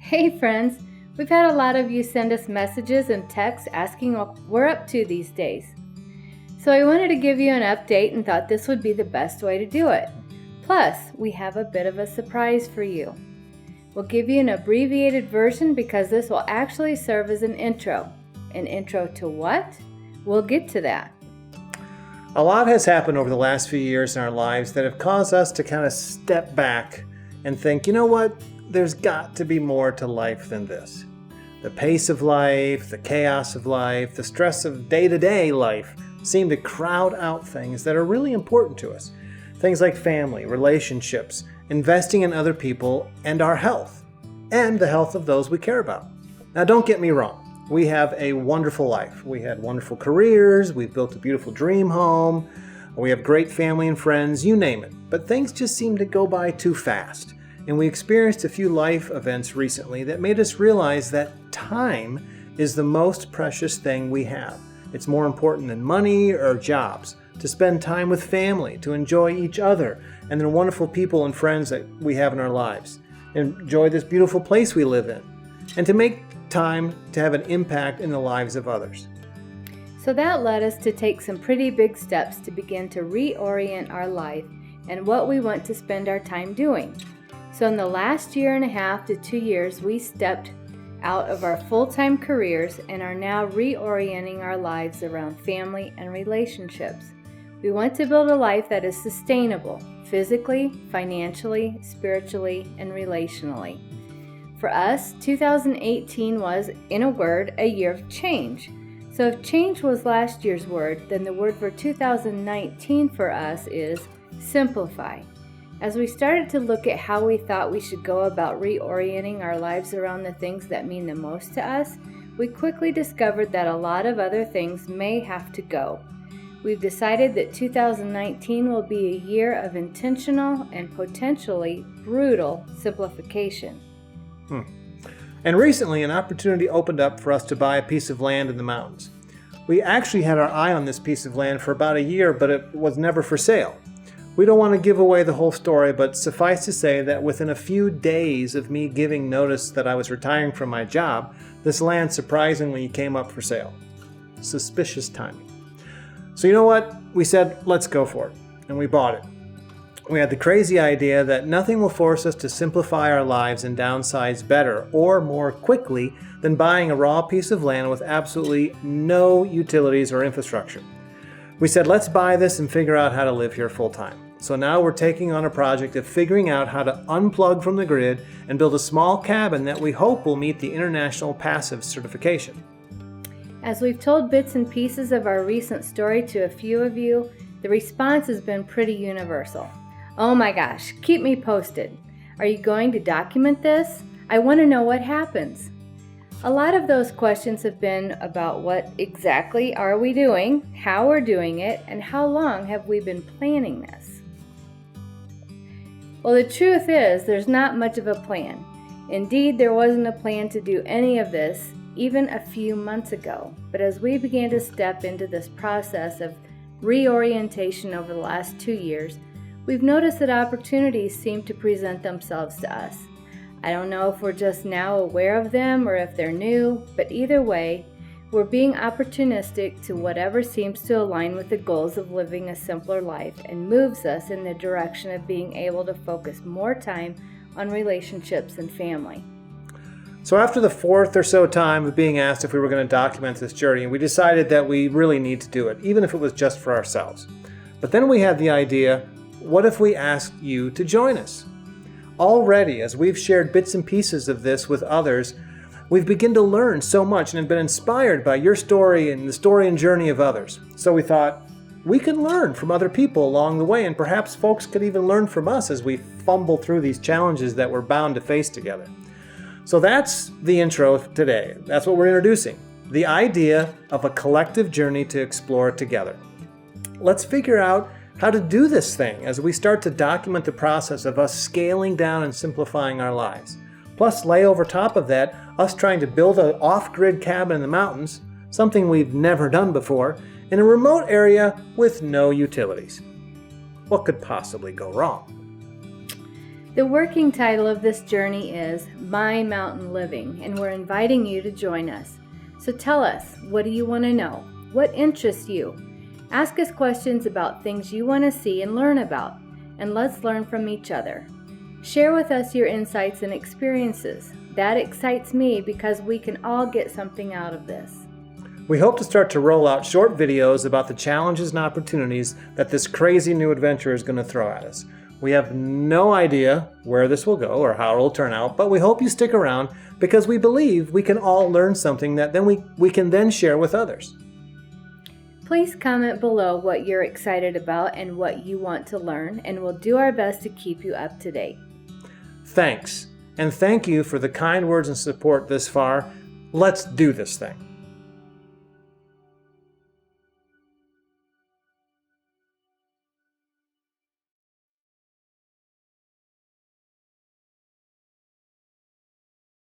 Hey friends, we've had a lot of you send us messages and texts asking what we're up to these days. So I wanted to give you an update and thought this would be the best way to do it. Plus, we have a bit of a surprise for you. We'll give you an abbreviated version because this will actually serve as an intro. An intro to what? We'll get to that. A lot has happened over the last few years in our lives that have caused us to kind of step back and think, you know what? There's got to be more to life than this. The pace of life, the chaos of life, the stress of day-to-day life seem to crowd out things that are really important to us. Things like family, relationships, investing in other people, and our health, and the health of those we care about. Now, don't get me wrong. We have a wonderful life. We had wonderful careers. We've built a beautiful dream home. We have great family and friends, you name it. But things just seem to go by too fast. And we experienced a few life events recently that made us realize that time is the most precious thing we have. It's more important than money or jobs. To spend time with family, to enjoy each other, and the wonderful people and friends that we have in our lives. Enjoy this beautiful place we live in. And to make time to have an impact in the lives of others. So that led us to take some pretty big steps to begin to reorient our life and what we want to spend our time doing. So in the last year and a half to 2 years, we stepped out of our full-time careers and are now reorienting our lives around family and relationships. We want to build a life that is sustainable, physically, financially, spiritually, and relationally. For us, 2018 was, in a word, a year of change. So if change was last year's word, then the word for 2019 for us is simplify. As we started to look at how we thought we should go about reorienting our lives around the things that mean the most to us, we quickly discovered that a lot of other things may have to go. We've decided that 2019 will be a year of intentional and potentially brutal simplification. And recently, an opportunity opened up for us to buy a piece of land in the mountains. We actually had our eye on this piece of land for about a year, but it was never for sale. We don't want to give away the whole story, but suffice to say that within a few days of me giving notice that I was retiring from my job, this land surprisingly came up for sale. Suspicious timing. So you know what? We said, let's go for it. And we bought it. We had the crazy idea that nothing will force us to simplify our lives and downsize better or more quickly than buying a raw piece of land with absolutely no utilities or infrastructure. We said, let's buy this and figure out how to live here full time. So now we're taking on a project of figuring out how to unplug from the grid and build a small cabin that we hope will meet the International Passive Certification. As we've told bits and pieces of our recent story to a few of you, the response has been pretty universal. Oh my gosh, keep me posted. Are you going to document this? I want to know what happens. A lot of those questions have been about what exactly are we doing, how we're doing it, and how long have we been planning this? Well, the truth is there's not much of a plan. Indeed, there wasn't a plan to do any of this even a few months ago. But as we began to step into this process of reorientation over the last 2 years, we've noticed that opportunities seem to present themselves to us. I don't know if we're just now aware of them or if they're new, but either way, we're being opportunistic to whatever seems to align with the goals of living a simpler life and moves us in the direction of being able to focus more time on relationships and family. So after the fourth or so time of being asked if we were going to document this journey, we decided that we really need to do it, even if it was just for ourselves. But then we had the idea, what if we asked you to join us? Already, as we've shared bits and pieces of this with others, we've begun to learn so much and have been inspired by your story and the story and journey of others. So we thought, we can learn from other people along the way, and perhaps folks could even learn from us as we fumble through these challenges that we're bound to face together. So that's the intro today. That's what we're introducing. The idea of a collective journey to explore together. Let's figure out how to do this thing as we start to document the process of us scaling down and simplifying our lives. Plus, lay over top of that, us trying to build an off-grid cabin in the mountains, something we've never done before, in a remote area with no utilities. What could possibly go wrong? The working title of this journey is My Mountain Living, and we're inviting you to join us. So tell us, what do you want to know? What interests you? Ask us questions about things you want to see and learn about, and let's learn from each other. Share with us your insights and experiences. That excites me because we can all get something out of this. We hope to start to roll out short videos about the challenges and opportunities that this crazy new adventure is going to throw at us. We have no idea where this will go or how it will turn out, but we hope you stick around because we believe we can all learn something that then we can then share with others. Please comment below what you're excited about and what you want to learn, and we'll do our best to keep you up to date. Thanks, and thank you for the kind words and support this far. Let's do this thing.